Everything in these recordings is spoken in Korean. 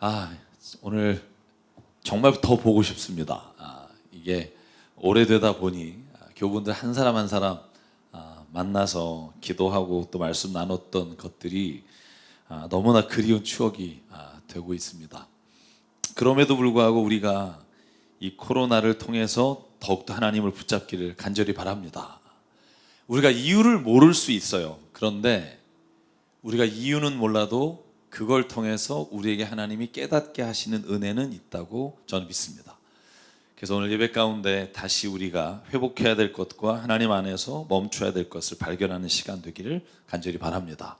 아, 오늘 정말 더 보고 싶습니다. 이게 오래되다 보니 교우분들 한 사람 한 사람 만나서 기도하고 또 말씀 나눴던 것들이 너무나 그리운 추억이 되고 있습니다. 그럼에도 불구하고 우리가 이 코로나를 통해서 더욱더 하나님을 붙잡기를 간절히 바랍니다. 우리가 이유를 모를 수 있어요. 그런데 우리가 이유는 몰라도 그걸 통해서 우리에게 하나님이 깨닫게 하시는 은혜는 있다고 저는 믿습니다. 그래서 오늘 예배 가운데 다시 우리가 회복해야 될 것과 하나님 안에서 멈춰야 될 것을 발견하는 시간 되기를 간절히 바랍니다.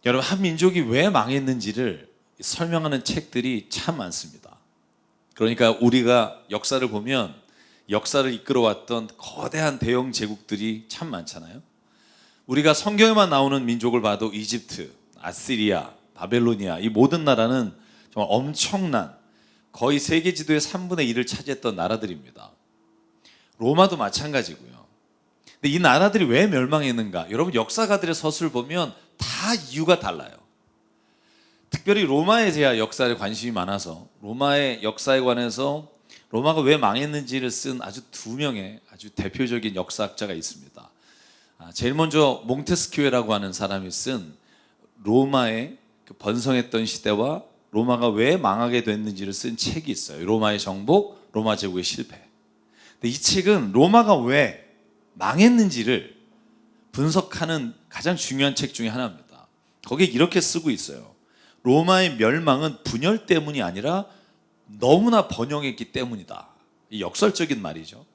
여러분, 한 민족이 왜 망했는지를 설명하는 책들이 참 많습니다. 그러니까 우리가 역사를 보면 역사를 이끌어왔던 거대한 대영 제국들이 참 많잖아요. 우리가 성경에만 나오는 민족을 봐도 이집트, 아시리아, 바벨로니아, 이 모든 나라는 정말 엄청난 거의 세계 지도의 3분의 1을 차지했던 나라들입니다. 로마도 마찬가지고요. 근데 이 나라들이 왜 멸망했는가? 여러분, 역사가들의 서술을 보면 다 이유가 달라요. 특별히 로마에 제가 역사에 관심이 많아서 로마의 역사에 관해서 로마가 왜 망했는지를 쓴 아주 두 명의 아주 대표적인 역사학자가 있습니다. 제일 먼저 몽테스키웨라고 하는 사람이 쓴 로마의 그 번성했던 시대와 로마가 왜 망하게 됐는지를 쓴 책이 있어요. 로마의 정복, 로마 제국의 실패. 근데 이 책은 로마가 왜 망했는지를 분석하는 가장 중요한 책 중에 하나입니다. 거기에 이렇게 쓰고 있어요. 로마의 멸망은 분열 때문이 아니라 너무나 번영했기 때문이다. 이 역설적인 말이죠.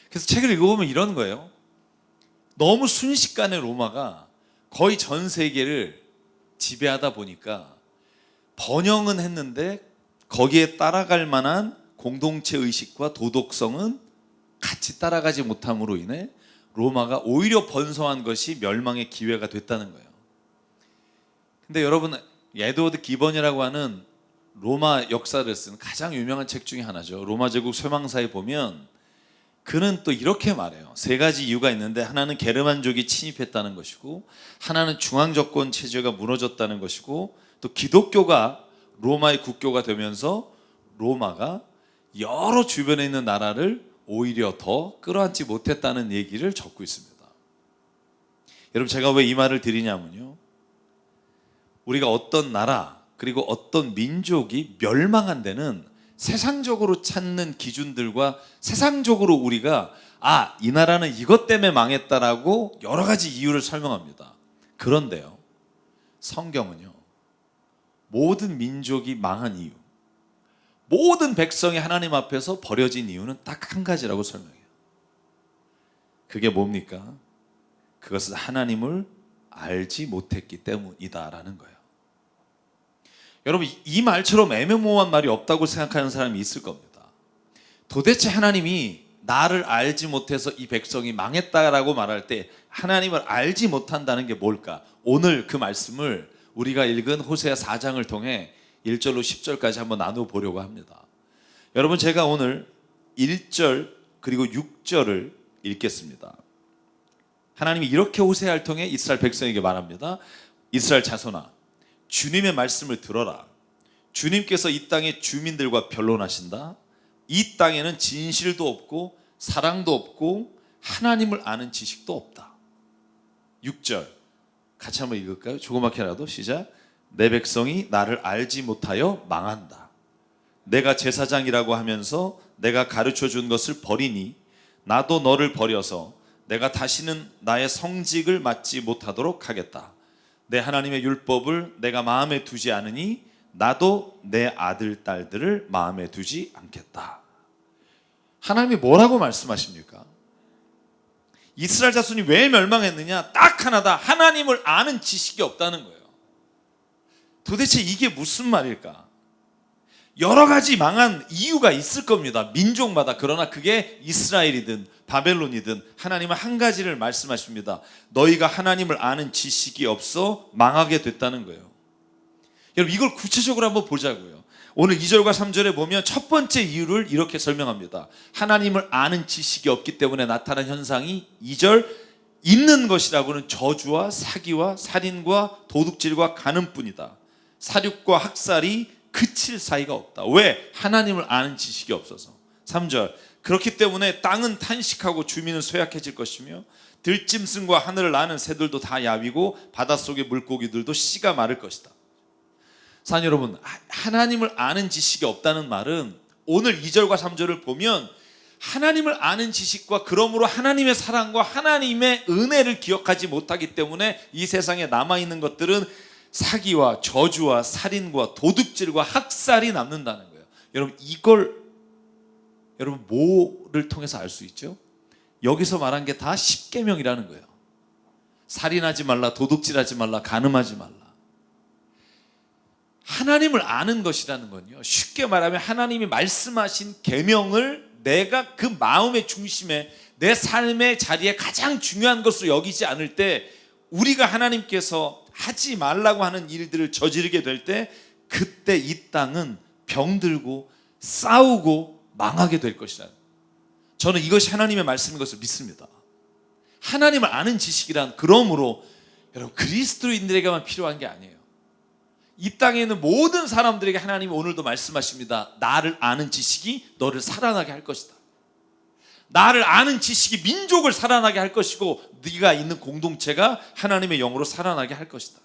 그래서 책을 읽어보면 이런 거예요. 너무 순식간에 로마가 거의 전 세계를 지배하다 보니까 번영은 했는데 거기에 따라갈 만한 공동체 의식과 도덕성은 같이 따라가지 못함으로 인해 로마가 오히려 번성한 것이 멸망의 기회가 됐다는 거예요. 근데 여러분, 에드워드 기번이라고 하는 로마 역사를 쓴 가장 유명한 책 중에 하나죠. 로마 제국 쇠망사에 보면 그는 또 이렇게 말해요. 세 가지 이유가 있는데, 하나는 게르만족이 침입했다는 것이고, 하나는 중앙정권 체제가 무너졌다는 것이고, 또 기독교가 로마의 국교가 되면서 로마가 여러 주변에 있는 나라를 오히려 더 끌어안지 못했다는 얘기를 적고 있습니다. 여러분, 제가 왜 이 말을 드리냐면요, 우리가 어떤 나라 그리고 어떤 민족이 멸망한 데는 세상적으로 찾는 기준들과 세상적으로 우리가 이 나라는 이것 때문에 망했다라고 여러 가지 이유를 설명합니다. 그런데요, 성경은요, 모든 민족이 망한 이유, 모든 백성이 하나님 앞에서 버려진 이유는 딱 한 가지라고 설명해요. 그게 뭡니까? 그것은 하나님을 알지 못했기 때문이다라는 거예요. 여러분, 이 말처럼 애매모호한 말이 없다고 생각하는 사람이 있을 겁니다. 도대체 하나님이 나를 알지 못해서 이 백성이 망했다라고 말할 때 하나님을 알지 못한다는 게 뭘까? 오늘 그 말씀을 우리가 읽은 호세아 4장을 통해 1절로 10절까지 한번 나눠보려고 합니다. 여러분, 제가 오늘 1절 그리고 6절을 읽겠습니다. 하나님이 이렇게 호세아를 통해 이스라엘 백성에게 말합니다. 이스라엘 자손아, 주님의 말씀을 들어라. 주님께서 이 땅의 주민들과 변론하신다. 이 땅에는 진실도 없고 사랑도 없고 하나님을 아는 지식도 없다. 6절 같이 한번 읽을까요? 조그맣게라도. 시작. 내 백성이 나를 알지 못하여 망한다. 내가 제사장이라고 하면서 내가 가르쳐준 것을 버리니 나도 너를 버려서 내가 다시는 나의 성직을 맡지 못하도록 하겠다. 내 하나님의 율법을 내가 마음에 두지 않으니 나도 내 아들 딸들을 마음에 두지 않겠다. 하나님이 뭐라고 말씀하십니까? 이스라엘 자손이 왜 멸망했느냐? 딱 하나다. 하나님을 아는 지식이 없다는 거예요. 도대체 이게 무슨 말일까? 여러 가지 망한 이유가 있을 겁니다. 민족마다. 그러나 그게 이스라엘이든 바벨론이든 하나님은 한 가지를 말씀하십니다. 너희가 하나님을 아는 지식이 없어 망하게 됐다는 거예요. 여러분, 이걸 구체적으로 한번 보자고요. 오늘 2절과 3절에 보면 첫 번째 이유를 이렇게 설명합니다. 하나님을 아는 지식이 없기 때문에 나타난 현상이 2절, 있는 것이라고는 저주와 사기와 살인과 도둑질과 간음뿐이다. 사륙과 학살이 그칠 사이가 없다. 왜? 하나님을 아는 지식이 없어서. 3절, 그렇기 때문에 땅은 탄식하고 주민은 쇠약해질 것이며 들짐승과 하늘을 나는 새들도 다 야위고 바닷속의 물고기들도 씨가 마를 것이다. 사랑 여러분, 하나님을 아는 지식이 없다는 말은 오늘 2절과 3절을 보면 하나님을 아는 지식과 그러므로 하나님의 사랑과 하나님의 은혜를 기억하지 못하기 때문에 이 세상에 남아있는 것들은 사기와 저주와 살인과 도둑질과 학살이 남는다는 거예요. 여러분, 이걸 여러분 뭐를 통해서 알 수 있죠? 여기서 말한 게 다 십계명이라는 거예요. 살인하지 말라, 도둑질하지 말라, 간음하지 말라. 하나님을 아는 것이라는 건요, 쉽게 말하면 하나님이 말씀하신 계명을 내가 그 마음의 중심에 내 삶의 자리에 가장 중요한 것으로 여기지 않을 때, 우리가 하나님께서 하지 말라고 하는 일들을 저지르게 될 때 그때 이 땅은 병들고 싸우고 망하게 될 것이라는, 저는 이것이 하나님의 말씀인 것을 믿습니다. 하나님을 아는 지식이란 그러므로 여러분 그리스도인들에게만 필요한 게 아니에요. 이 땅에 있는 모든 사람들에게 하나님이 오늘도 말씀하십니다. 나를 아는 지식이 너를 살아나게 할 것이다. 나를 아는 지식이 민족을 살아나게 할 것이고 네가 있는 공동체가 하나님의 영으로 살아나게 할 것이다.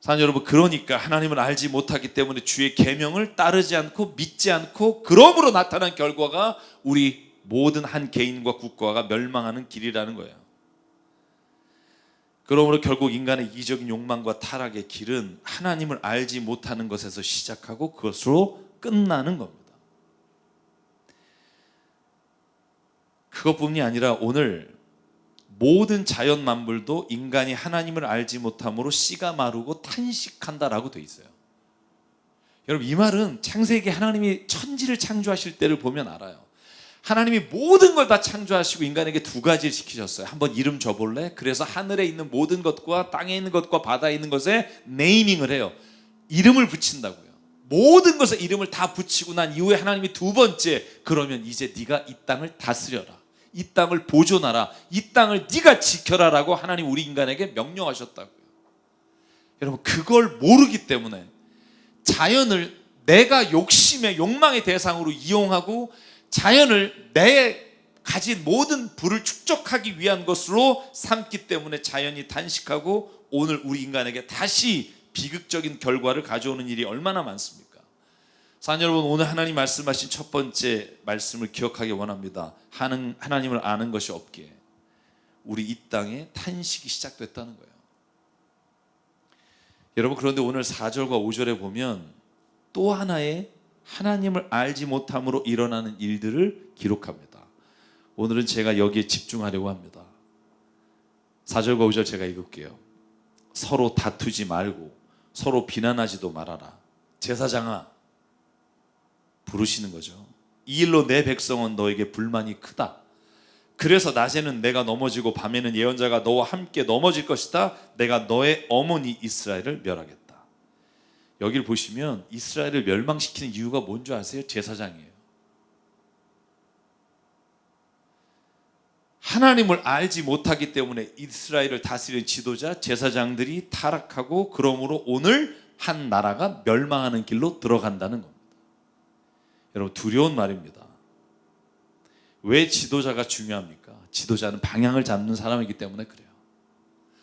사랑하는 여러분, 그러니까 하나님을 알지 못하기 때문에 주의 계명을 따르지 않고 믿지 않고 그러므로 나타난 결과가 우리 모든 한 개인과 국가가 멸망하는 길이라는 거예요. 그러므로 결국 인간의 이기적인 욕망과 타락의 길은 하나님을 알지 못하는 것에서 시작하고 그것으로 끝나는 겁니다. 그것뿐이 아니라 오늘 모든 자연 만물도 인간이 하나님을 알지 못함으로 씨가 마르고 탄식한다라고 돼 있어요. 여러분, 이 말은 창세기 하나님이 천지를 창조하실 때를 보면 알아요. 하나님이 모든 걸 다 창조하시고 인간에게 두 가지를 시키셨어요. 한번 이름 줘볼래? 그래서 하늘에 있는 모든 것과 땅에 있는 것과 바다에 있는 것에 네이밍을 해요. 이름을 붙인다고요. 모든 것에 이름을 다 붙이고 난 이후에 하나님이 두 번째, 그러면 이제 네가 이 땅을 다스려라, 이 땅을 보존하라, 이 땅을 네가 지켜라라고 하나님 우리 인간에게 명령하셨다고요. 여러분, 그걸 모르기 때문에 자연을 내가 욕심의 욕망의 대상으로 이용하고 자연을 내 가진 모든 부를 축적하기 위한 것으로 삼기 때문에 자연이 단식하고 오늘 우리 인간에게 다시 비극적인 결과를 가져오는 일이 얼마나 많습니까? 사랑하는 여러분, 오늘 하나님 말씀하신 첫 번째 말씀을 기억하기 원합니다. 하나님을 아는 것이 없기에 우리 이 땅에 탄식이 시작됐다는 거예요. 여러분, 그런데 오늘 4절과 5절에 보면 또 하나의 하나님을 알지 못함으로 일어나는 일들을 기록합니다. 오늘은 제가 여기에 집중하려고 합니다. 4절과 5절 제가 읽을게요. 서로 다투지 말고 서로 비난하지도 말아라. 제사장아, 부르시는 거죠. 이 일로 내 백성은 너에게 불만이 크다. 그래서 낮에는 내가 넘어지고 밤에는 예언자가 너와 함께 넘어질 것이다. 내가 너의 어머니 이스라엘을 멸하겠다. 여기를 보시면 이스라엘을 멸망시키는 이유가 뭔지 아세요? 제사장이에요. 하나님을 알지 못하기 때문에 이스라엘을 다스리는 지도자, 제사장들이 타락하고 그러므로 오늘 한 나라가 멸망하는 길로 들어간다는 겁니다. 여러분, 두려운 말입니다. 왜 지도자가 중요합니까? 지도자는 방향을 잡는 사람이기 때문에 그래요.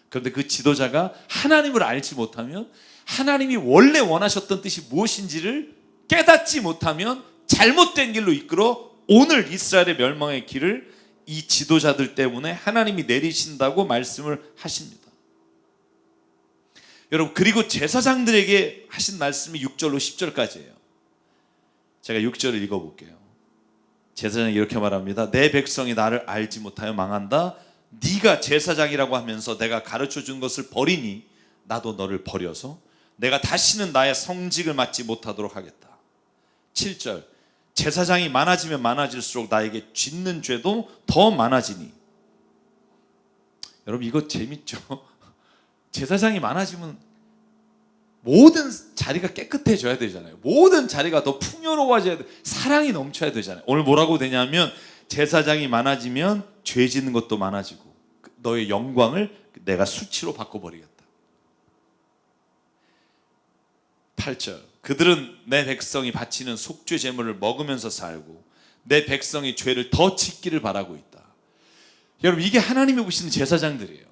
그런데 그 지도자가 하나님을 알지 못하면, 하나님이 원래 원하셨던 뜻이 무엇인지를 깨닫지 못하면 잘못된 길로 이끌어 오늘 이스라엘의 멸망의 길을 이 지도자들 때문에 하나님이 내리신다고 말씀을 하십니다. 여러분, 그리고 제사장들에게 하신 말씀이 6절로 10절까지예요. 제가 6절을 읽어볼게요. 제사장이 이렇게 말합니다. 내 백성이 나를 알지 못하여 망한다. 네가 제사장이라고 하면서 내가 가르쳐준 것을 버리니 나도 너를 버려서 내가 다시는 나의 성직을 맡지 못하도록 하겠다. 7절, 제사장이 많아지면 많아질수록 나에게 짓는 죄도 더 많아지니. 여러분, 이거 재밌죠? 제사장이 많아지면 모든 자리가 깨끗해져야 되잖아요. 모든 자리가 더 풍요로워져야 돼. 사랑이 넘쳐야 되잖아요. 오늘 뭐라고 되냐면 제사장이 많아지면 죄 짓는 것도 많아지고 너의 영광을 내가 수치로 바꿔버리겠다. 8절 그들은 내 백성이 바치는 속죄 제물을 먹으면서 살고 내 백성이 죄를 더 짓기를 바라고 있다. 여러분 이게 하나님이 보시는 제사장들이에요.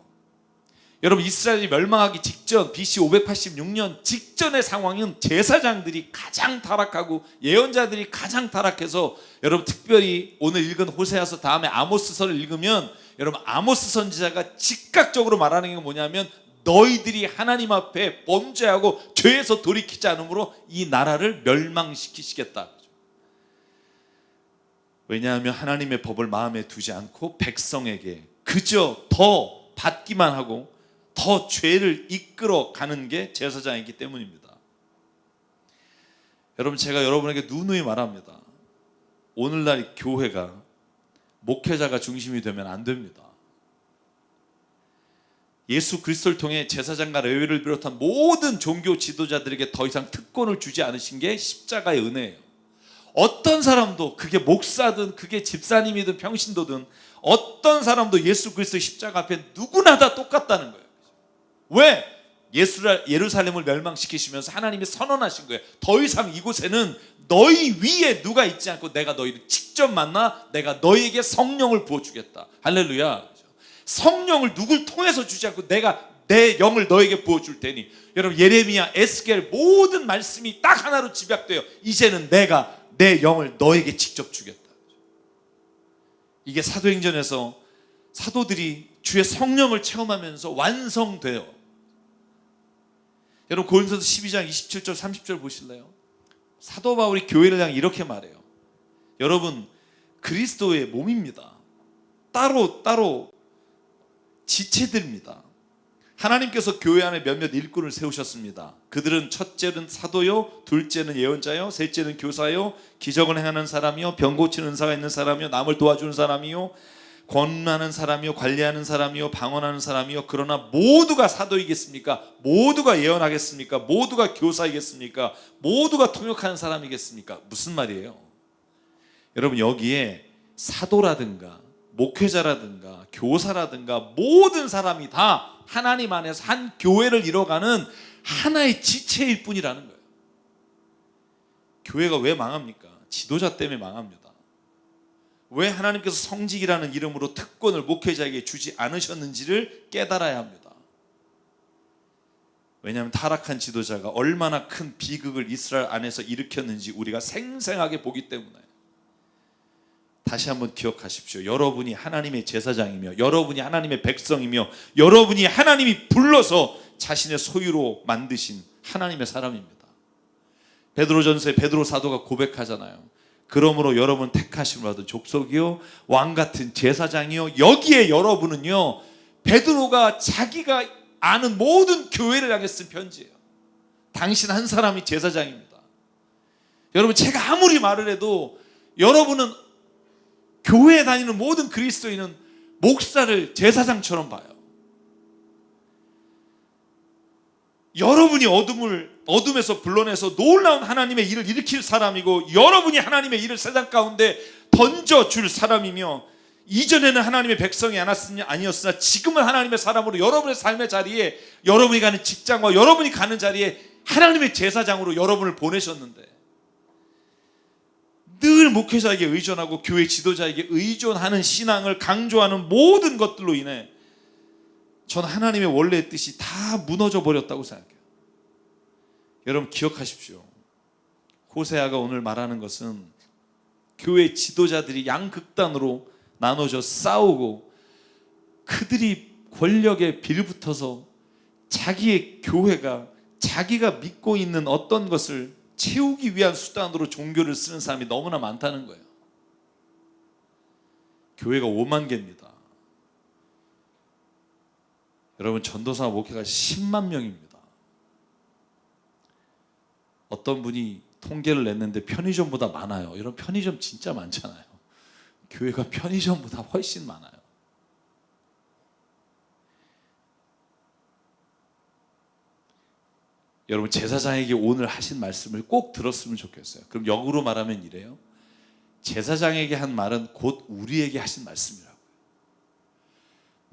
여러분 이스라엘이 멸망하기 직전 BC 586년 직전의 상황은 제사장들이 가장 타락하고 예언자들이 가장 타락해서 여러분 특별히 오늘 읽은 호세아서 다음에 아모스서를 읽으면 여러분 아모스 선지자가 즉각적으로 말하는 게 뭐냐면 너희들이 하나님 앞에 범죄하고 죄에서 돌이키지 않으므로 이 나라를 멸망시키시겠다. 왜냐하면 하나님의 법을 마음에 두지 않고 백성에게 그저 더 받기만 하고 더 죄를 이끌어 가는 게 제사장이기 때문입니다. 여러분 제가 여러분에게 누누이 말합니다. 오늘날 교회가 목회자가 중심이 되면 안 됩니다. 예수 그리스도를 통해 제사장과 레위를 비롯한 모든 종교 지도자들에게 더 이상 특권을 주지 않으신 게 십자가의 은혜예요. 어떤 사람도 그게 목사든 그게 집사님이든 평신도든 어떤 사람도 예수 그리스도의 십자가 앞에 누구나 다 똑같다는 거예요. 왜? 예루살렘을 멸망시키시면서 하나님이 선언하신 거예요. 더 이상 이곳에는 너희 위에 누가 있지 않고 내가 너희를 직접 만나 내가 너희에게 성령을 부어주겠다. 할렐루야. 성령을 누굴 통해서 주지 않고 내가 내 영을 너에게 부어줄 테니. 여러분 예레미야, 에스겔 모든 말씀이 딱 하나로 집약돼요. 이제는 내가 내 영을 너에게 직접 주겠다. 이게 사도행전에서 사도들이 주의 성령을 체험하면서 완성돼요. 여러분 고린도서 12장 27절 30절 보실래요? 사도 바울이 교회를 향해 이렇게 말해요. 여러분 그리스도의 몸입니다. 따로 지체들입니다. 하나님께서 교회 안에 몇몇 일꾼을 세우셨습니다. 그들은 첫째는 사도요, 둘째는 예언자요, 셋째는 교사요, 기적을 행하는 사람이요, 병 고치는 은사가 있는 사람이요, 남을 도와주는 사람이요, 권하는 사람이요, 관리하는 사람이요, 방언하는 사람이요. 그러나 모두가 사도이겠습니까? 모두가 예언하겠습니까? 모두가 교사이겠습니까? 모두가 통역하는 사람이겠습니까? 무슨 말이에요? 여러분 여기에 사도라든가 목회자라든가 교사라든가 모든 사람이 다 하나님 안에서 한 교회를 이뤄가는 하나의 지체일 뿐이라는 거예요. 교회가 왜 망합니까? 지도자 때문에 망합니다. 왜 하나님께서 성직이라는 이름으로 특권을 목회자에게 주지 않으셨는지를 깨달아야 합니다. 왜냐하면 타락한 지도자가 얼마나 큰 비극을 이스라엘 안에서 일으켰는지 우리가 생생하게 보기 때문에. 다시 한번 기억하십시오. 여러분이 하나님의 제사장이며 여러분이 하나님의 백성이며 여러분이 하나님이 불러서 자신의 소유로 만드신 하나님의 사람입니다. 베드로전서에 베드로 사도가 고백하잖아요. 그러므로 여러분 택하심을 받은 족속이요 왕같은 제사장이요. 여기에 여러분은요 베드로가 자기가 아는 모든 교회를 향해 쓴 편지예요. 당신 한 사람이 제사장입니다. 여러분 제가 아무리 말을 해도 여러분은 교회에 다니는 모든 그리스도인은 목사를 제사장처럼 봐요. 여러분이 어둠에서 불러내서 놀라운 하나님의 일을 일으킬 사람이고 여러분이 하나님의 일을 세상 가운데 던져줄 사람이며 이전에는 하나님의 백성이 아니었으나 지금은 하나님의 사람으로 여러분의 삶의 자리에 여러분이 가는 직장과 여러분이 가는 자리에 하나님의 제사장으로 여러분을 보내셨는데 늘 목회자에게 의존하고 교회 지도자에게 의존하는 신앙을 강조하는 모든 것들로 인해 전 하나님의 원래의 뜻이 다 무너져 버렸다고 생각해요. 여러분 기억하십시오. 호세아가 오늘 말하는 것은 교회 지도자들이 양극단으로 나눠져 싸우고 그들이 권력에 빌붙어서 자기의 교회가 자기가 믿고 있는 어떤 것을 채우기 위한 수단으로 종교를 쓰는 사람이 너무나 많다는 거예요. 교회가 5만 개입니다. 여러분 전도사 목회가 10만 명입니다. 어떤 분이 통계를 냈는데 편의점보다 많아요. 이런 편의점 진짜 많잖아요. 교회가 편의점보다 훨씬 많아요. 여러분 제사장에게 오늘 하신 말씀을 꼭 들었으면 좋겠어요. 그럼 역으로 말하면 이래요. 제사장에게 한 말은 곧 우리에게 하신 말씀이라고요.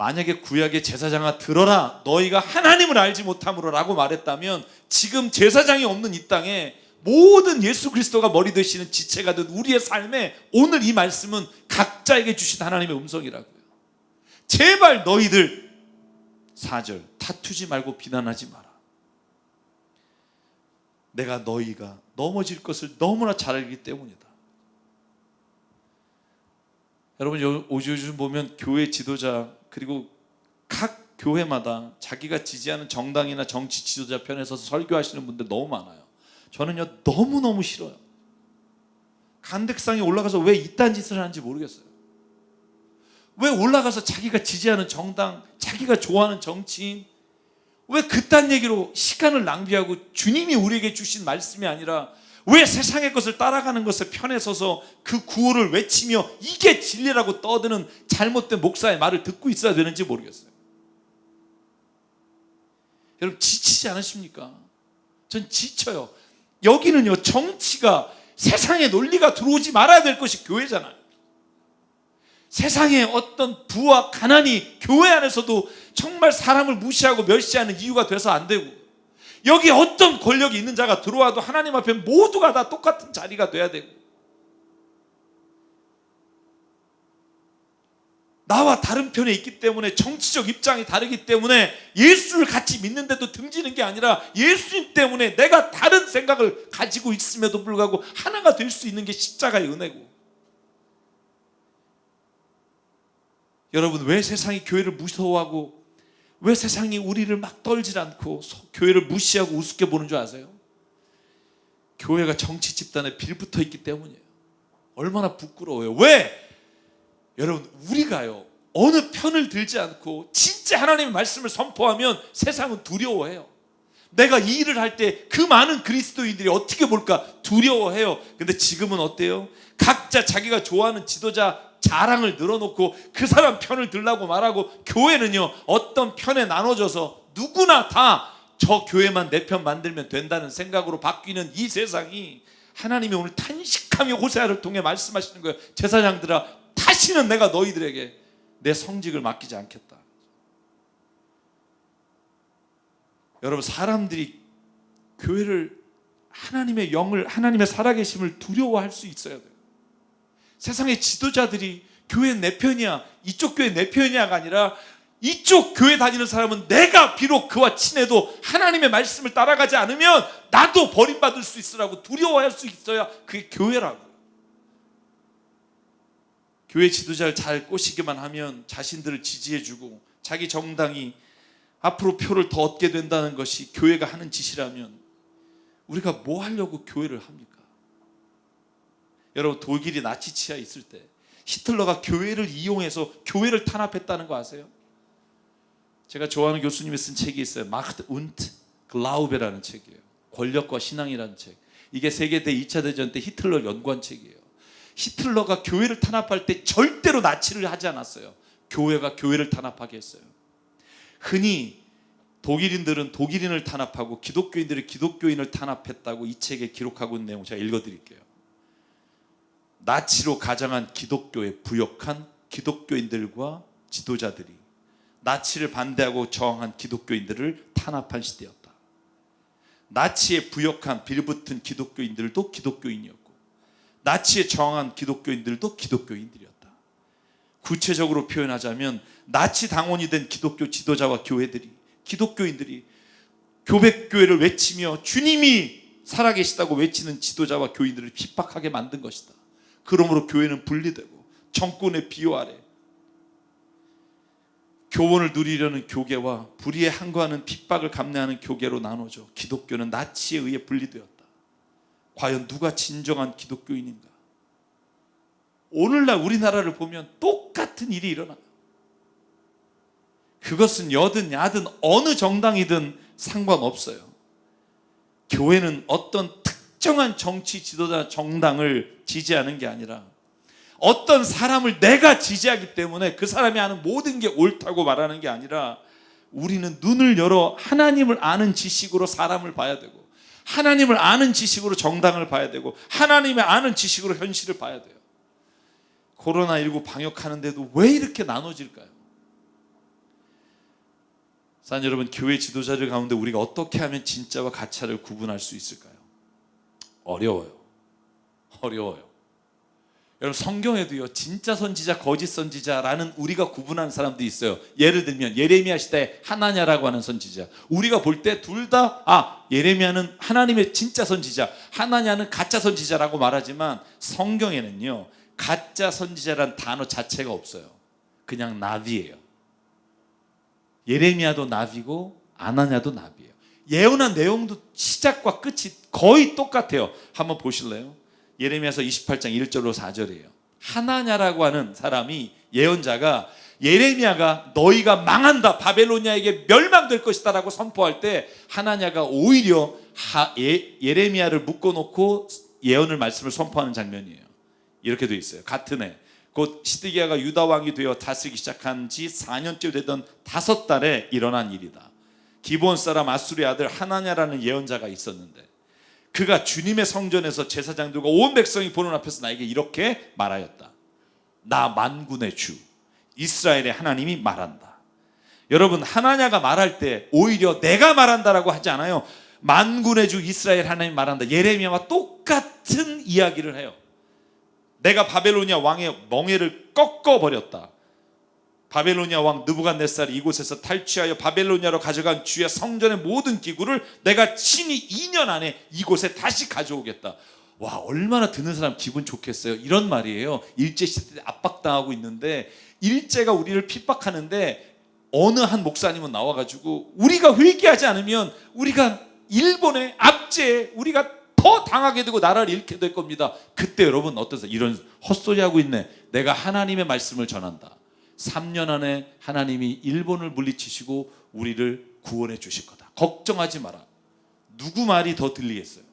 만약에 구약의 제사장아 들어라, 너희가 하나님을 알지 못함으로 라고 말했다면 지금 제사장이 없는 이 땅에 모든 예수 그리스도가 머리 되시는 지체가 된 우리의 삶에 오늘 이 말씀은 각자에게 주신 하나님의 음성이라고요. 제발 너희들 4절 다투지 말고 비난하지 마라. 내가 너희가 넘어질 것을 너무나 잘 알기 때문이다. 여러분 요즘 보면 교회 지도자 그리고 각 교회마다 자기가 지지하는 정당이나 정치 지도자 편에 서서 설교하시는 분들 너무 많아요. 저는요 너무너무 싫어요. 간득상에 올라가서 왜 이딴 짓을 하는지 모르겠어요. 왜 올라가서 자기가 지지하는 정당, 자기가 좋아하는 정치인, 왜 그딴 얘기로 시간을 낭비하고 주님이 우리에게 주신 말씀이 아니라 왜 세상의 것을 따라가는 것에 편에 서서 그 구호를 외치며 이게 진리라고 떠드는 잘못된 목사의 말을 듣고 있어야 되는지 모르겠어요. 여러분 지치지 않으십니까? 전 지쳐요. 여기는요 정치가 세상의 논리가 들어오지 말아야 될 것이 교회잖아요. 세상의 어떤 부와 가난이 교회 안에서도 정말 사람을 무시하고 멸시하는 이유가 돼서 안 되고, 여기 어떤 권력이 있는 자가 들어와도 하나님 앞에 모두가 다 똑같은 자리가 돼야 되고, 나와 다른 편에 있기 때문에 정치적 입장이 다르기 때문에 예수를 같이 믿는데도 등지는 게 아니라 예수님 때문에 내가 다른 생각을 가지고 있음에도 불구하고 하나가 될 수 있는 게 십자가의 은혜고, 여러분 왜 세상이 교회를 무서워하고 왜 세상이 우리를 막 떨질 않고 교회를 무시하고 우습게 보는 줄 아세요? 교회가 정치 집단에 빌붙어 있기 때문이에요. 얼마나 부끄러워요. 왜? 여러분 우리가요 어느 편을 들지 않고 진짜 하나님의 말씀을 선포하면 세상은 두려워해요. 내가 이 일을 할 때 그 많은 그리스도인들이 어떻게 볼까 두려워해요. 근데 지금은 어때요? 각자 자기가 좋아하는 지도자 자랑을 늘어놓고 그 사람 편을 들라고 말하고, 교회는요 어떤 편에 나눠져서 누구나 다 저 교회만 내 편 만들면 된다는 생각으로 바뀌는 이 세상이, 하나님이 오늘 탄식하며 호세아를 통해 말씀하시는 거예요. 제사장들아 다시는 내가 너희들에게 내 성직을 맡기지 않겠다. 여러분 사람들이 교회를, 하나님의 영을, 하나님의 살아계심을 두려워할 수 있어야 돼요. 세상의 지도자들이 교회 내 편이야, 이쪽 교회 내 편이야가 아니라 이쪽 교회 다니는 사람은 내가 비록 그와 친해도 하나님의 말씀을 따라가지 않으면 나도 버림받을 수 있으라고 두려워할 수 있어야 그게 교회라고. 교회 지도자를 잘 꼬시기만 하면 자신들을 지지해주고 자기 정당이 앞으로 표를 더 얻게 된다는 것이 교회가 하는 짓이라면 우리가 뭐 하려고 교회를 합니까? 여러분 독일이 나치 치하에 있을 때 히틀러가 교회를 이용해서 교회를 탄압했다는 거 아세요? 제가 좋아하는 교수님이 쓴 책이 있어요. Macht und Glaube라는 책이에요. 권력과 신앙이라는 책. 이게 세계 2차 대전 때 히틀러 연구한 책이에요. 히틀러가 교회를 탄압할 때 절대로 나치를 하지 않았어요. 교회가 교회를 탄압하게 했어요. 흔히 독일인들은 독일인을 탄압하고 기독교인들이 기독교인을 탄압했다고 이 책에 기록하고 있는 내용 제가 읽어드릴게요. 나치로 가장한 기독교에 부역한 기독교인들과 지도자들이 나치를 반대하고 저항한 기독교인들을 탄압한 시대였다. 나치에 부역한 빌붙은 기독교인들도 기독교인이었고 나치에 저항한 기독교인들도 기독교인들이었다. 구체적으로 표현하자면 나치 당원이 된 기독교 지도자와 교회들이, 기독교인들이 교백교회를 외치며 주님이 살아계시다고 외치는 지도자와 교인들을 핍박하게 만든 것이다. 그러므로 교회는 분리되고 정권의 비호 아래 교훈을 누리려는 교계와 불의에 항거하는 핍박을 감내하는 교계로 나눠져 기독교는 나치에 의해 분리되었다. 과연 누가 진정한 기독교인인가? 오늘날 우리나라를 보면 똑같은 일이 일어나요. 그것은 여든 야든 어느 정당이든 상관없어요. 교회는 어떤 특정한 정치 지도자 정당을 지지하는 게 아니라 어떤 사람을 내가 지지하기 때문에 그 사람이 하는 모든 게 옳다고 말하는 게 아니라 우리는 눈을 열어 하나님을 아는 지식으로 사람을 봐야 되고 하나님을 아는 지식으로 정당을 봐야 되고 하나님을 아는 지식으로 현실을 봐야 돼요. 코로나19 방역하는데도 왜 이렇게 나눠질까요? 사랑하는 여러분, 교회 지도자들 가운데 우리가 어떻게 하면 진짜와 가짜를 구분할 수 있을까요? 어려워요. 여러분, 성경에도요, 진짜 선지자, 거짓 선지자라는 우리가 구분하는 사람들이 있어요. 예를 들면 예레미야 시대에 하나냐라고 하는 선지자, 우리가 볼 때 둘 다 예레미야는 하나님의 진짜 선지자, 하나냐는 가짜 선지자라고 말하지만 성경에는요, 가짜 선지자란 단어 자체가 없어요. 그냥 나비예요. 예레미야도 나비고 아나냐도 나비예요. 예언한 내용도 시작과 끝이 거의 똑같아요. 한번 보실래요? 예레미야서 28장 1절로 4절이에요. 하나냐라고 하는 사람이, 예언자가 예레미야가 너희가 망한다, 바벨로니아에게 멸망될 것이다 라고 선포할 때 하나냐가 오히려 예레미야를 묶어놓고 예언을 말씀을 선포하는 장면이에요. 이렇게 돼 있어요. 같은 해 곧 시드기야가 유다 왕이 되어 다스리기 시작한 지 4년째 되던 5달에 일어난 일이다. 기브온 사람 아수르의 아들 하나냐라는 예언자가 있었는데 그가 주님의 성전에서 제사장들과 온 백성이 보는 앞에서 나에게 이렇게 말하였다. 나 만군의 주 이스라엘의 하나님이 말한다. 여러분, 하나냐가 말할 때 오히려 내가 말한다라고 하지 않아요. 만군의 주 이스라엘 하나님이 말한다. 예레미야와 똑같은 이야기를 해요. 내가 바벨로니아 왕의 멍에를 꺾어버렸다. 바벨로니아 왕 느부갓네살이 이곳에서 탈취하여 바벨로니아로 가져간 주의 성전의 모든 기구를 내가 친히 2년 안에 이곳에 다시 가져오겠다. 와, 얼마나 듣는 사람 기분 좋겠어요. 이런 말이에요. 일제시대 압박당하고 있는데, 일제가 우리를 핍박하는데 어느 한 목사님은 나와가지고 우리가 회개하지 않으면 우리가 일본의 압제에 우리가 더 당하게 되고 나라를 잃게 될 겁니다. 그때 여러분 어떠세요? 이런 헛소리하고 있네. 내가 하나님의 말씀을 전한다. 3년 안에 하나님이 일본을 물리치시고 우리를 구원해 주실 거다. 걱정하지 마라. 누구 말이 더 들리겠어요?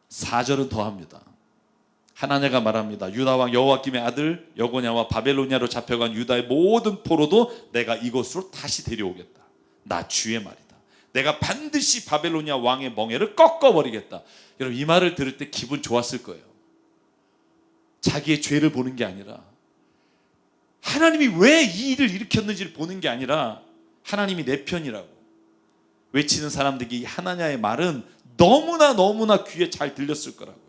4절은 더 합니다. 하나냐가 말합니다. 유다왕 여호와김의 아들 여고냐와 바벨로니아로 잡혀간 유다의 모든 포로도 내가 이곳으로 다시 데려오겠다. 나 주의 말이다. 내가 반드시 바벨로니아 왕의 멍에를 꺾어버리겠다. 여러분, 이 말을 들을 때 기분 좋았을 거예요. 자기의 죄를 보는 게 아니라, 하나님이 왜 이 일을 일으켰는지를 보는 게 아니라 하나님이 내 편이라고 외치는 사람들이 이 하나냐의 말은 너무나 귀에 잘 들렸을 거라고요.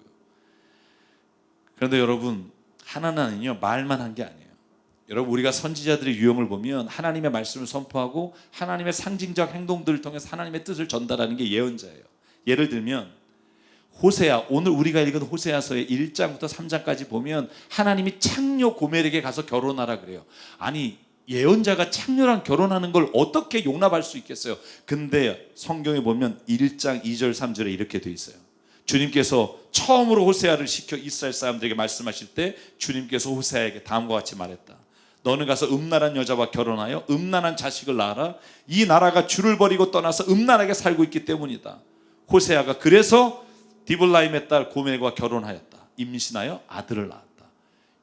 그런데 여러분, 하나냐는요 말만 한 게 아니에요. 여러분, 우리가 선지자들의 유형을 보면 하나님의 말씀을 선포하고 하나님의 상징적 행동들을 통해서 하나님의 뜻을 전달하는 게 예언자예요. 예를 들면 호세아, 오늘 우리가 읽은 호세아서의 1장부터 3장까지 보면 하나님이 창녀 고멜에게 가서 결혼하라 그래요. 아니, 예언자가 창녀랑 결혼하는 걸 어떻게 용납할 수 있겠어요? 근데 성경에 보면 1장 2절 3절에 이렇게 돼 있어요. 주님께서 처음으로 호세아를 시켜 이스라엘 사람들에게 말씀하실 때 주님께서 호세아에게 다음과 같이 말했다. 너는 가서 음란한 여자와 결혼하여 음란한 자식을 낳아라. 이 나라가 주를 버리고 떠나서 음란하게 살고 있기 때문이다. 호세아가 그래서 디블라임의 딸 고멜과 결혼하였다. 임신하여 아들을 낳았다.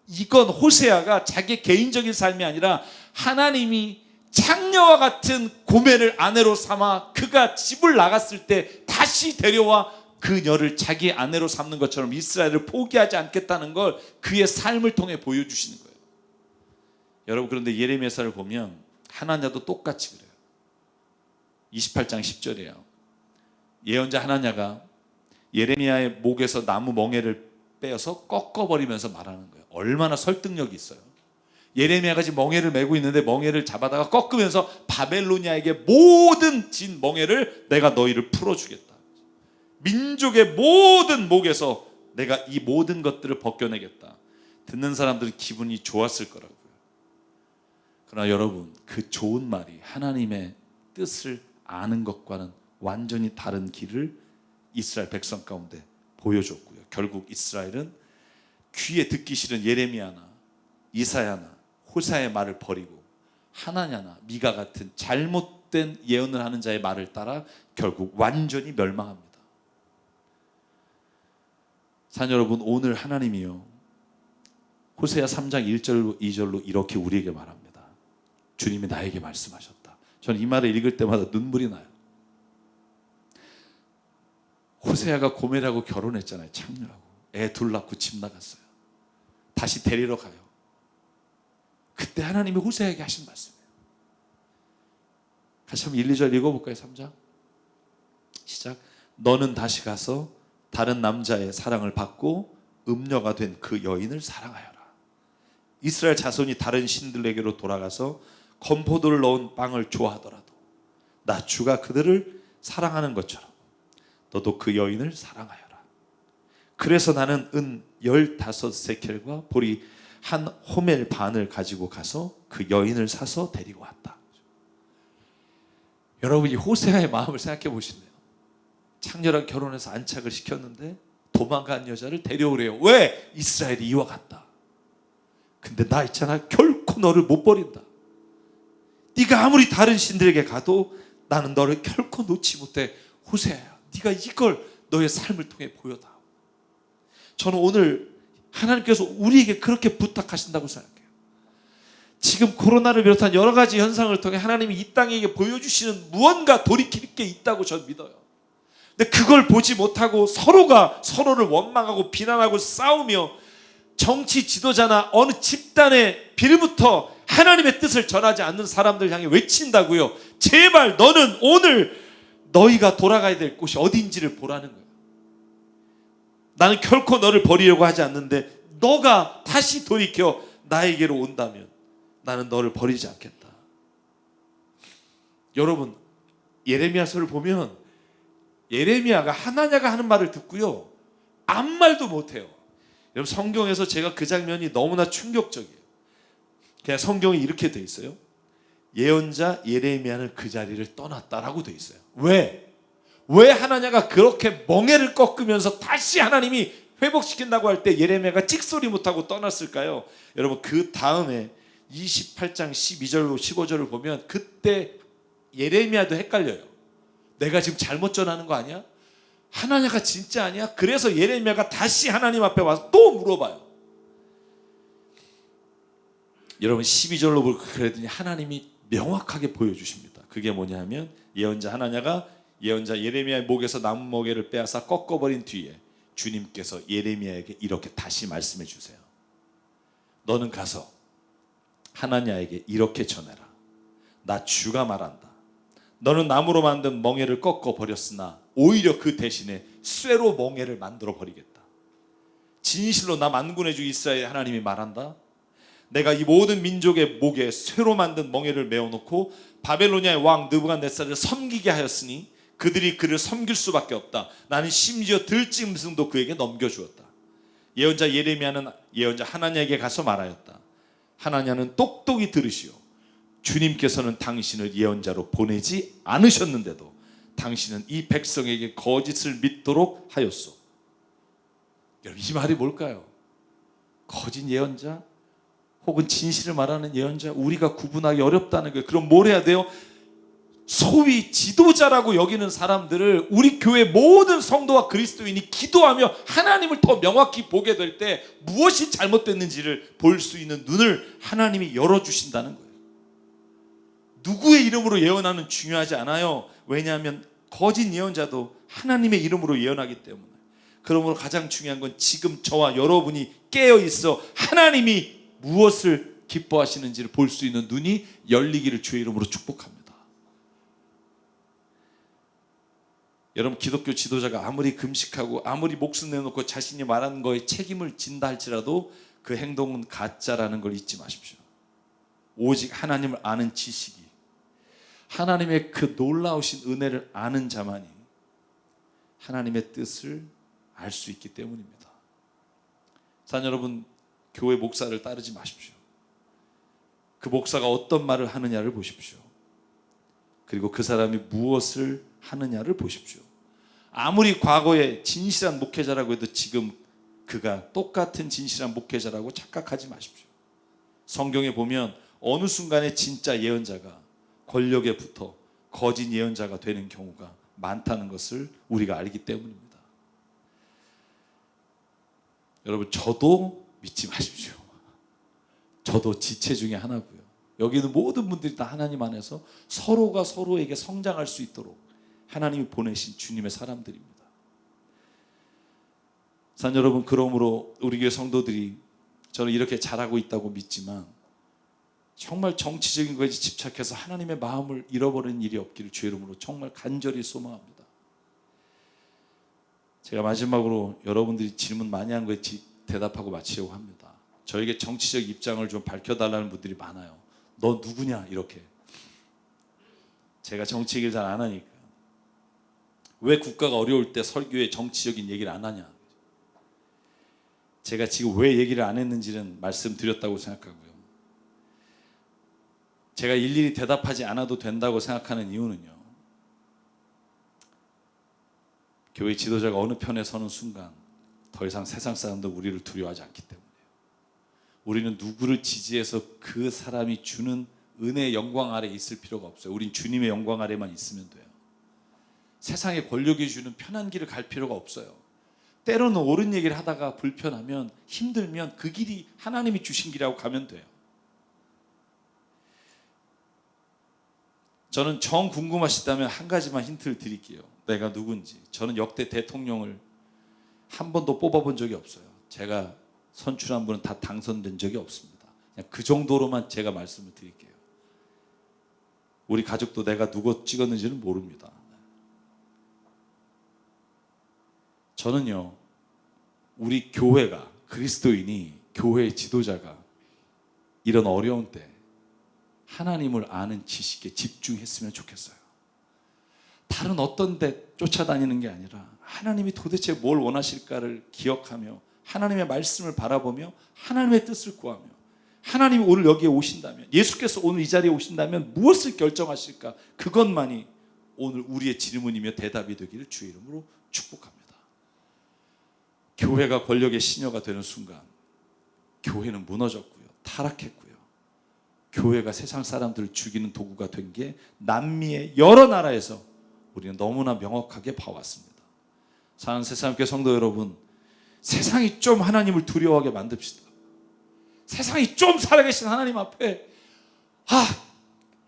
이건 호세아가 자기 개인적인 삶이 아니라 하나님이 창녀와 같은 고멜을 아내로 삼아 그가 집을 나갔을 때 다시 데려와 그녀를 자기 아내로 삼는 것처럼 이스라엘을 포기하지 않겠다는 걸 그의 삶을 통해 보여주시는 거예요. 여러분, 그런데 예레미야서를 보면 하나냐도 똑같이 그래요. 28장 10절이에요. 예언자 하나냐가 예레미야의 목에서 나무 멍에를 빼어서 꺾어버리면서 말하는 거예요. 얼마나 설득력이 있어요. 예레미야가 지금 멍에를 메고 있는데 멍에를 잡아다가 꺾으면서 바벨로니아에게 모든 진 멍에를 내가 너희를 풀어주겠다. 민족의 모든 목에서 내가 이 모든 것들을 벗겨내겠다. 듣는 사람들은 기분이 좋았을 거라고요. 그러나 여러분, 그 좋은 말이 하나님의 뜻을 아는 것과는 완전히 다른 길을 이스라엘 백성 가운데 보여줬고요. 결국 이스라엘은 귀에 듣기 싫은 예레미야나 이사야나 호세아의 말을 버리고 하나냐나 미가 같은 잘못된 예언을 하는 자의 말을 따라 결국 완전히 멸망합니다. 사랑하는 여러분, 오늘 하나님이요 호세아 3장 1절 2절로 이렇게 우리에게 말합니다. 주님이 나에게 말씀하셨다. 저는 이 말을 읽을 때마다 눈물이 나요. 호세아가 고멜하고 결혼했잖아요. 창녀하고 애 둘 낳고 집 나갔어요. 다시 데리러 가요. 그때 하나님이 호세아에게 하신 말씀이에요. 같이 한번 1, 2절 읽어볼까요? 3장 시작. 너는 다시 가서 다른 남자의 사랑을 받고 음녀가 된 그 여인을 사랑하여라. 이스라엘 자손이 다른 신들에게로 돌아가서 건포도를 넣은 빵을 좋아하더라도 나 주가 그들을 사랑하는 것처럼 너도 그 여인을 사랑하여라. 그래서 나는 은 15세켈과 보리 한 호멜 반을 가지고 가서 그 여인을 사서 데리고 왔다. 여러분, 이 호세아의 마음을 생각해 보시네요. 창녀랑 결혼해서 안착을 시켰는데 도망간 여자를 데려오래요. 왜? 이스라엘이 이와 같다. 근데 나 있잖아, 결코 너를 못 버린다. 네가 아무리 다른 신들에게 가도 나는 너를 결코 놓지 못해. 호세아야, 네가 이걸 너의 삶을 통해 보여다. 저는 오늘 하나님께서 우리에게 그렇게 부탁하신다고 생각해요. 지금 코로나를 비롯한 여러 가지 현상을 통해 하나님이 이 땅에게 보여주시는 무언가 돌이킬 게 있다고 저는 믿어요. 근데 그걸 보지 못하고 서로가 서로를 원망하고 비난하고 싸우며 정치 지도자나 어느 집단의 빌부터 하나님의 뜻을 전하지 않는 사람들 향해 외친다고요. 제발 너는 오늘 너희가 돌아가야 될 곳이 어디인지를 보라는 거예요. 나는 결코 너를 버리려고 하지 않는데 너가 다시 돌이켜 나에게로 온다면 나는 너를 버리지 않겠다. 여러분, 예레미야서를 보면 예레미야가 하나냐가 하는 말을 듣고요, 아무 말도 못해요. 여러분, 성경에서 제가 그 장면이 너무나 충격적이에요. 그냥 성경이 이렇게 돼 있어요. 예언자 예레미야는 그 자리를 떠났다라고 돼 있어요. 왜 하나냐가 그렇게 멍에를 꺾으면서 다시 하나님이 회복시킨다고 할 때 예레미야가 찍소리 못하고 떠났을까요? 여러분, 그 다음에 28장 12절로 15절을 보면 그때 예레미야도 헷갈려요. 내가 지금 잘못 전하는 거 아니야? 하나냐가 진짜 아니야? 그래서 예레미야가 다시 하나님 앞에 와서 또 물어봐요. 여러분, 12절로 그랬더니 하나님이 명확하게 보여주십니다. 그게 뭐냐면 예언자 하나냐가 예언자 예레미야의 목에서 나무 멍에를 빼앗아 꺾어버린 뒤에 주님께서 예레미야에게 이렇게 다시 말씀해 주세요. 너는 가서 하나냐에게 이렇게 전해라. 나 주가 말한다. 너는 나무로 만든 멍에를 꺾어버렸으나 오히려 그 대신에 쇠로 멍에를 만들어 버리겠다. 진실로 나 만군의 주 이스라엘 하나님이 말한다. 내가 이 모든 민족의 목에 쇠로 만든 멍에를 메어놓고 바벨로니아의 왕 느부갓네살을 섬기게 하였으니 그들이 그를 섬길 수밖에 없다. 나는 심지어 들짐승도 그에게 넘겨주었다. 예언자 예레미야는 예언자 하나냐에게 가서 말하였다. 하나냐는 똑똑히 들으시오. 주님께서는 당신을 예언자로 보내지 않으셨는데도 당신은 이 백성에게 거짓을 믿도록 하였소. 여러분, 이 말이 뭘까요? 거짓 예언자 혹은 진실을 말하는 예언자, 우리가 구분하기 어렵다는 거예요. 그럼 뭘 해야 돼요? 소위 지도자라고 여기는 사람들을 우리 교회 모든 성도와 그리스도인이 기도하며 하나님을 더 명확히 보게 될 때 무엇이 잘못됐는지를 볼 수 있는 눈을 하나님이 열어주신다는 거예요. 누구의 이름으로 예언하는 중요하지 않아요. 왜냐하면 거짓 예언자도 하나님의 이름으로 예언하기 때문에. 그러므로 가장 중요한 건 지금 저와 여러분이 깨어있어 하나님이 무엇을 기뻐하시는지를 볼 수 있는 눈이 열리기를 주의 이름으로 축복합니다. 여러분, 기독교 지도자가 아무리 금식하고 아무리 목숨 내놓고 자신이 말하는 거에 책임을 진다 할지라도 그 행동은 가짜라는 걸 잊지 마십시오. 오직 하나님을 아는 지식이, 하나님의 그 놀라우신 은혜를 아는 자만이 하나님의 뜻을 알 수 있기 때문입니다. 사랑 여러분, 교회 목사를 따르지 마십시오. 그 목사가 어떤 말을 하느냐를 보십시오. 그리고 그 사람이 무엇을 하느냐를 보십시오. 아무리 과거에 진실한 목회자라고 해도 지금 그가 똑같은 진실한 목회자라고 착각하지 마십시오. 성경에 보면 어느 순간에 진짜 예언자가 권력에 붙어 거짓 예언자가 되는 경우가 많다는 것을 우리가 알기 때문입니다. 여러분, 저도 믿지 마십시오. 저도 지체 중에 하나고요. 여기 있는 모든 분들이 다 하나님 안에서 서로가 서로에게 성장할 수 있도록 하나님이 보내신 주님의 사람들입니다. 사랑 여러분, 그러므로 우리 교회 성도들이 저는 이렇게 잘하고 있다고 믿지만 정말 정치적인 것에 집착해서 하나님의 마음을 잃어버리는 일이 없기를 주의 이름으로 정말 간절히 소망합니다. 제가 마지막으로 여러분들이 질문 많이 한 거에 대답하고 마치려고 합니다. 저에게 정치적 입장을 좀 밝혀달라는 분들이 많아요. 너 누구냐 이렇게. 제가 정치 얘기를 잘 안 하니까. 왜 국가가 어려울 때 설교에 정치적인 얘기를 안 하냐. 제가 지금 왜 얘기를 안 했는지는 말씀드렸다고 생각하고요. 제가 일일이 대답하지 않아도 된다고 생각하는 이유는요, 교회 지도자가 어느 편에 서는 순간 더 이상 세상 사람도 우리를 두려워하지 않기 때문이에요. 우리는 누구를 지지해서 그 사람이 주는 은혜의 영광 아래 있을 필요가 없어요. 우린 주님의 영광 아래만 있으면 돼요. 세상의 권력이 주는 편한 길을 갈 필요가 없어요. 때로는 옳은 얘기를 하다가 불편하면, 힘들면 그 길이 하나님이 주신 길이라고 가면 돼요. 저는 정 궁금하시다면 한 가지만 힌트를 드릴게요. 내가 누군지. 저는 역대 대통령을 한 번도 뽑아본 적이 없어요. 제가 선출한 분은 다 당선된 적이 없습니다. 그냥 그 정도로만 제가 말씀을 드릴게요. 우리 가족도 내가 누구 찍었는지는 모릅니다. 저는요, 우리 교회가, 그리스도인이, 교회의 지도자가 이런 어려운 때 하나님을 아는 지식에 집중했으면 좋겠어요. 다른 어떤 데 쫓아다니는 게 아니라 하나님이 도대체 뭘 원하실까를 기억하며 하나님의 말씀을 바라보며 하나님의 뜻을 구하며, 하나님이 오늘 여기에 오신다면, 예수께서 오늘 이 자리에 오신다면 무엇을 결정하실까, 그것만이 오늘 우리의 질문이며 대답이 되기를 주의 이름으로 축복합니다. 교회가 권력의 시녀가 되는 순간 교회는 무너졌고요, 타락했고요, 교회가 세상 사람들을 죽이는 도구가 된 게 남미의 여러 나라에서 우리는 너무나 명확하게 봐왔습니다. 사랑하는 새사람교회 성도 여러분, 세상이 좀 하나님을 두려워하게 만듭시다. 세상이 좀 살아계신 하나님 앞에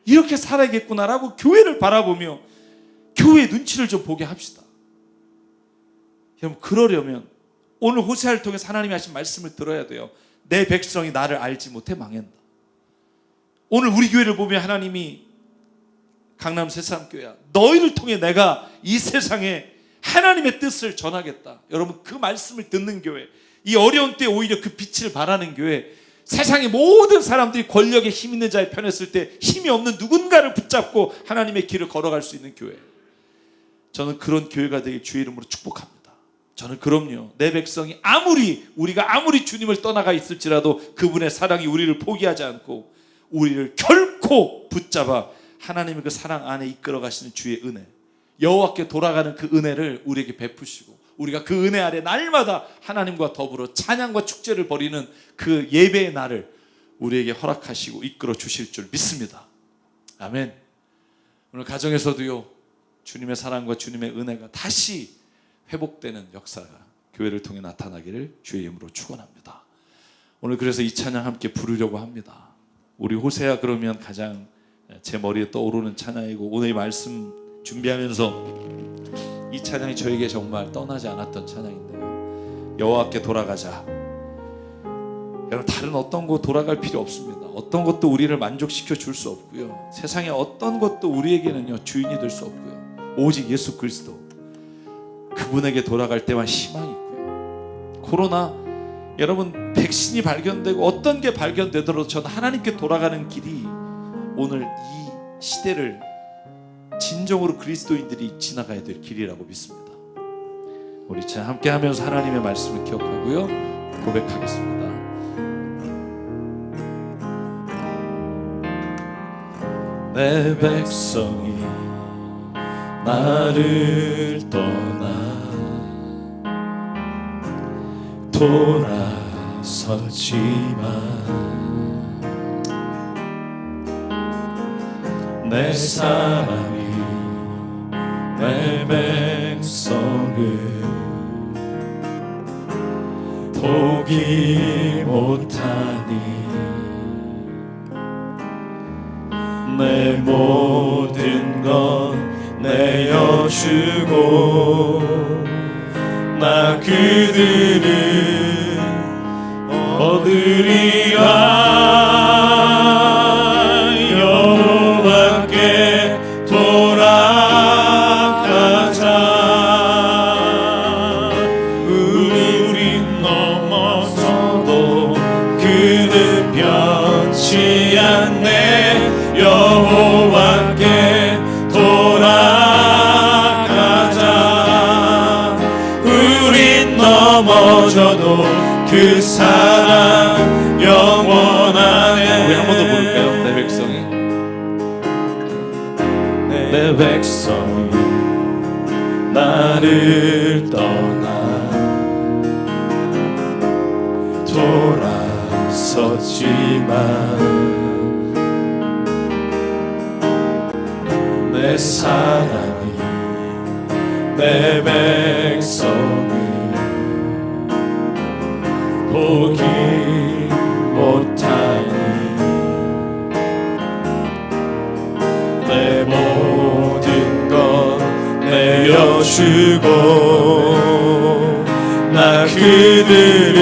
이렇게 살아야겠구나라고 교회를 바라보며 교회의 눈치를 좀 보게 합시다. 여러분, 그러려면 오늘 호세아를 통해서 하나님이 하신 말씀을 들어야 돼요. 내 백성이 나를 알지 못해 망한다. 오늘 우리 교회를 보면 하나님이, 강남 새삼교회야, 너희를 통해 내가 이 세상에 하나님의 뜻을 전하겠다. 여러분, 그 말씀을 듣는 교회, 이 어려운 때에 오히려 그 빛을 발하는 교회, 세상의 모든 사람들이 권력에 힘 있는 자의 편에 설 때 힘이 없는 누군가를 붙잡고 하나님의 길을 걸어갈 수 있는 교회, 저는 그런 교회가 되길 주의 이름으로 축복합니다. 저는 그럼요, 내 백성이 우리가 아무리 주님을 떠나가 있을지라도 그분의 사랑이 우리를 포기하지 않고 우리를 결코 붙잡아 하나님의 그 사랑 안에 이끌어 가시는 주의 은혜, 여호와께 돌아가는 그 은혜를 우리에게 베푸시고 우리가 그 은혜 아래 날마다 하나님과 더불어 찬양과 축제를 벌이는 그 예배의 날을 우리에게 허락하시고 이끌어 주실 줄 믿습니다. 아멘. 오늘 가정에서도요, 주님의 사랑과 주님의 은혜가 다시 회복되는 역사가 교회를 통해 나타나기를 주의 이름으로 축원합니다. 오늘 그래서 이 찬양 함께 부르려고 합니다. 우리 호세아 그러면 가장 제 머리에 떠오르는 찬양이고, 오늘 이 말씀 준비하면서 이 찬양이 저에게 정말 떠나지 않았던 찬양인데요, 여호와께 돌아가자. 여러분, 다른 어떤 곳 돌아갈 필요 없습니다. 어떤 것도 우리를 만족시켜 줄 수 없고요, 세상의 어떤 것도 우리에게는요 주인이 될 수 없고요, 오직 예수 그리스도, 그분에게 돌아갈 때만 희망이 있고요. 코로나, 여러분, 백신이 발견되고 어떤 게 발견되더라도 저는 하나님께 돌아가는 길이 오늘 이 시대를 진정으로 그리스도인들이 지나가야 될 길이라고 믿습니다. 우리 참 함께 하면서 하나님의 말씀을 기억하고요, 고백하겠습니다. 내 백성이 나를 떠나 돌아섰지만 내 사랑이 내 백성을 포기 못하니 내 모든 건 내어주고 나 그들을 얻으리라. 그 사랑 영원하네. 우리 한 번 더 부를까요? 내 백성이 내 백성이 나를 떠나 돌아섰지만 내 사랑이 내 백성을 보기 못하니 내 모든 것 내어주고 나 그들을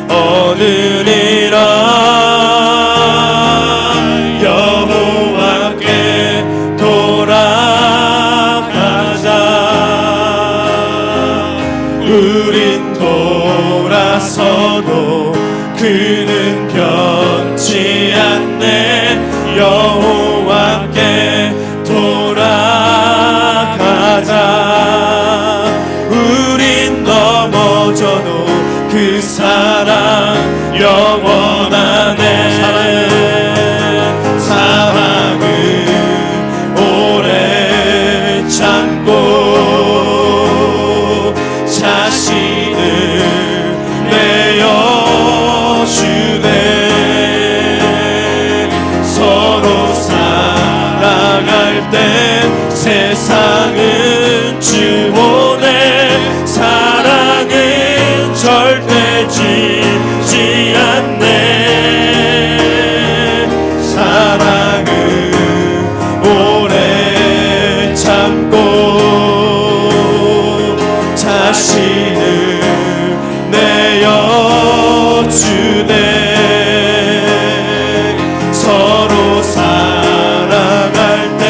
얻으리라. 여호와께 돌아가자. 우린 돌아서도 그는 변치 않네. 여호와께 돌아가자. 우린 넘어져도 그 사랑 영원하네. 사랑은 오래 참고 자신을 내어주네. 서로 살아갈 때 세상은 주보네. 사랑은 절대 지지 않네. 사랑은 오래 참고 자신을 내어주네. 서로 살아갈 때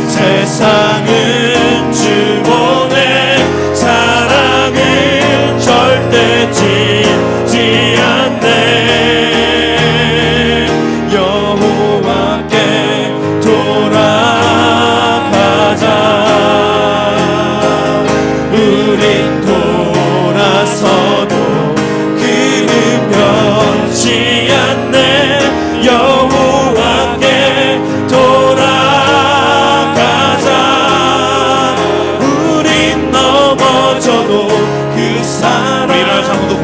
세상은 주보네. 사랑은 절대 지지 않네. 여호와께 돌아가자. 우린 돌아서도 그는 변치 않네. 여호와께 돌아가자. 우린 넘어져도 그 사랑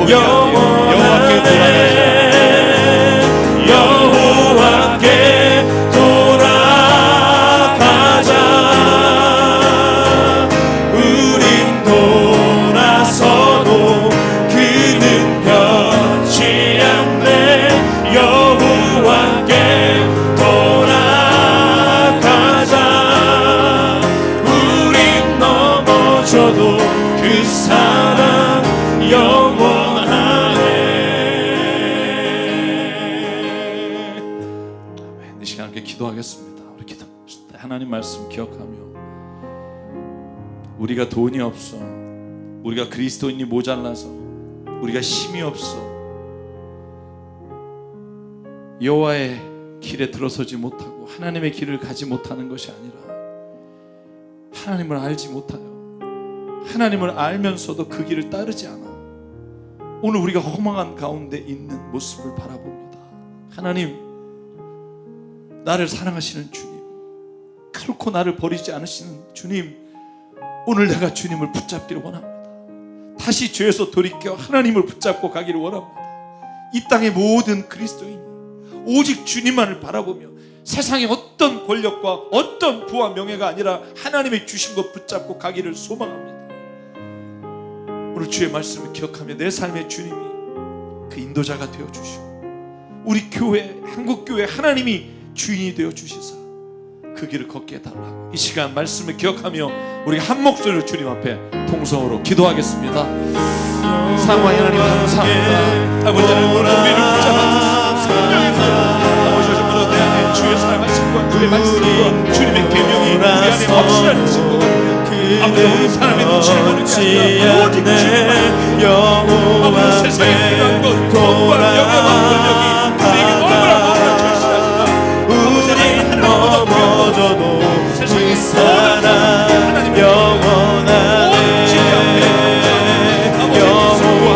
영원하네. 여호와께 돌아가자. 우린 돌아서도 그는 변치 않네. 여호와께 돌아가자. 우린 넘어져도 그 사랑 영원하네. 이 시간 함께 기도하겠습니다. 우리 기도합시다. 하나님 말씀 기억하며 우리가 돈이 없어, 우리가 그리스도인이 모자라서, 우리가 힘이 없어 여호와의 길에 들어서지 못하고 하나님의 길을 가지 못하는 것이 아니라 하나님을 알지 못하여 하나님을 알면서도 그 길을 따르지 않아 오늘 우리가 허망한 가운데 있는 모습을 바라봅니다. 하나님, 나를 사랑하시는 주님, 결코 나를 버리지 않으시는 주님, 오늘 내가 주님을 붙잡기를 원합니다. 다시 죄에서 돌이켜 하나님을 붙잡고 가기를 원합니다. 이 땅의 모든 그리스도인이 오직 주님만을 바라보며 세상의 어떤 권력과 어떤 부와 명예가 아니라 하나님의 주신 것 붙잡고 가기를 소망합니다. 오늘 주의 말씀을 기억하며 내 삶의 주님이 그 인도자가 되어주시고 우리 교회, 한국교회 하나님이 주인이 되어주시사 그 길을 걷게 해달라고 이 시간 말씀을 기억하며 우리가 한 목소리로 주님 앞에 통성으로 기도하겠습니다. 사랑하는 하나님 감사합니다. 아버지 하나님 오늘 우리를 붙잡아 성령의 아버지 정말로 내 안에 주의 사랑하심과 주의 말씀과 주님의 계명이 우리 안에 확실한 것인 것 같아요. 아버지 어느 사람의 눈치를 보는 게 아니라 오직 주님만 아버지 세상에 필요한 것 돈과 명예와 권력이 우리에게 너무나 절실하지만 우린 넘어져도 그 사랑 영원하네. 여호와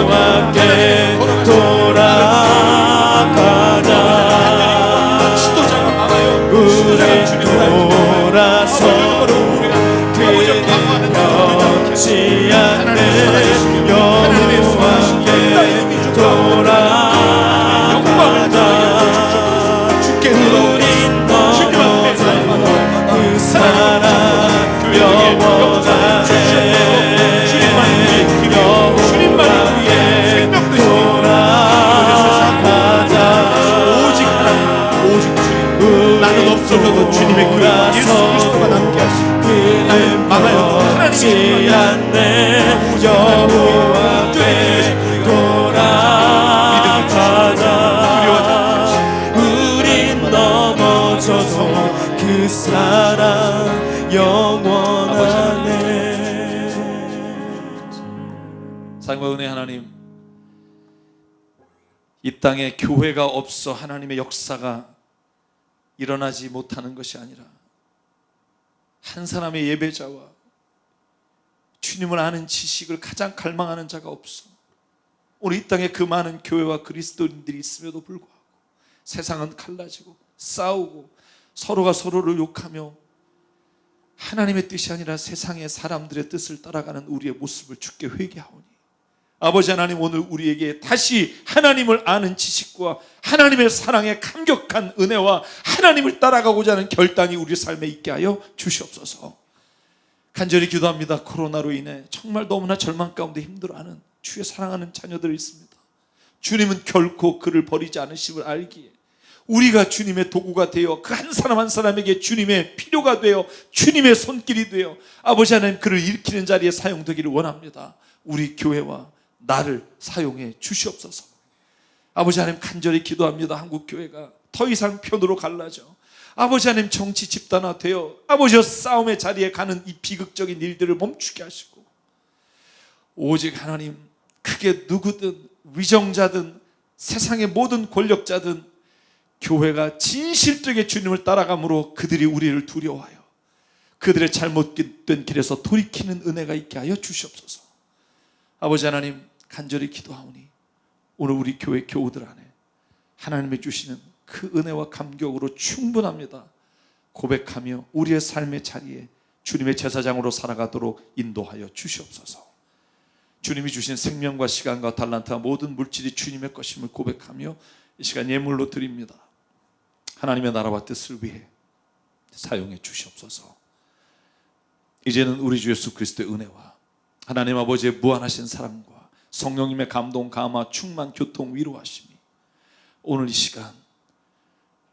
영원하네 주님만 위해 기도하고 주님만 위해 생명 되시니 돌아가자 오직 하나님, 오직 주님. 나는 없어져도 주님의 그 예수 그리스도가 남게 하시고 나는 막아요. 하나님이 않네 여호와 앞에 돌아가자 우린 넘어져도 그 사랑 영원하네. 사랑과 은혜 하나님, 이 땅에 교회가 없어 하나님의 역사가 일어나지 못하는 것이 아니라 한 사람의 예배자와 주님을 아는 지식을 가장 갈망하는 자가 없어. 오늘 이 땅에 그 많은 교회와 그리스도인들이 있음에도 불구하고 세상은 갈라지고 싸우고 서로가 서로를 욕하며 하나님의 뜻이 아니라 세상의 사람들의 뜻을 따라가는 우리의 모습을 주께 회개하오니 아버지 하나님, 오늘 우리에게 다시 하나님을 아는 지식과 하나님의 사랑의 감격한 은혜와 하나님을 따라가고자 하는 결단이 우리 삶에 있게 하여 주시옵소서. 간절히 기도합니다. 코로나로 인해 정말 너무나 절망 가운데 힘들어하는 주의 사랑하는 자녀들이 있습니다. 주님은 결코 그를 버리지 않으심을 알기에 우리가 주님의 도구가 되어 그 한 사람 한 사람에게 주님의 필요가 되어 주님의 손길이 되어 아버지 하나님 그를 일으키는 자리에 사용되기를 원합니다. 우리 교회와 나를 사용해 주시옵소서. 아버지 하나님, 간절히 기도합니다. 한국 교회가 더 이상 편으로 갈라져 아버지 하나님 정치 집단화되어 아버지와 싸움의 자리에 가는 이 비극적인 일들을 멈추게 하시고 오직 하나님, 그게 누구든 위정자든 세상의 모든 권력자든 교회가 진실되게 주님을 따라감으로 그들이 우리를 두려워하여 그들의 잘못된 길에서 돌이키는 은혜가 있게 하여 주시옵소서. 아버지 하나님, 간절히 기도하오니 오늘 우리 교회 교우들 안에 하나님이 주시는 그 은혜와 감격으로 충분합니다 고백하며 우리의 삶의 자리에 주님의 제사장으로 살아가도록 인도하여 주시옵소서. 주님이 주신 생명과 시간과 달란트와 모든 물질이 주님의 것임을 고백하며 이 시간 예물로 드립니다. 하나님의 나라와 뜻을 위해 사용해 주시옵소서. 이제는 우리 주 예수 그리스도의 은혜와 하나님 아버지의 무한하신 사랑과 성령님의 감동, 감화, 충만, 교통, 위로하심이 오늘 이 시간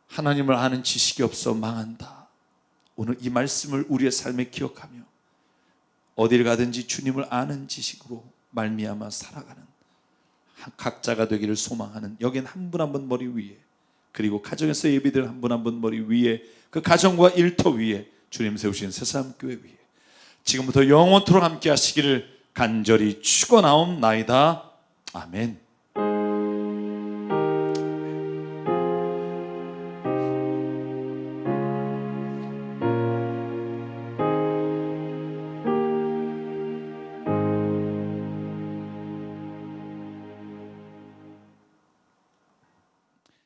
하나님을 아는 지식이 없어 망한다, 오늘 이 말씀을 우리의 삶에 기억하며 어딜 가든지 주님을 아는 지식으로 말미암아 살아가는 각자가 되기를 소망하는 여긴 한 분 한 분 머리 위에, 그리고 가정에서 예비될 한 분 한 분 머리 위에, 그 가정과 일터 위에 주님 세우신 새사람교회 위에 지금부터 영원토록 함께 하시기를 간절히 축원하옵나이다. 아멘.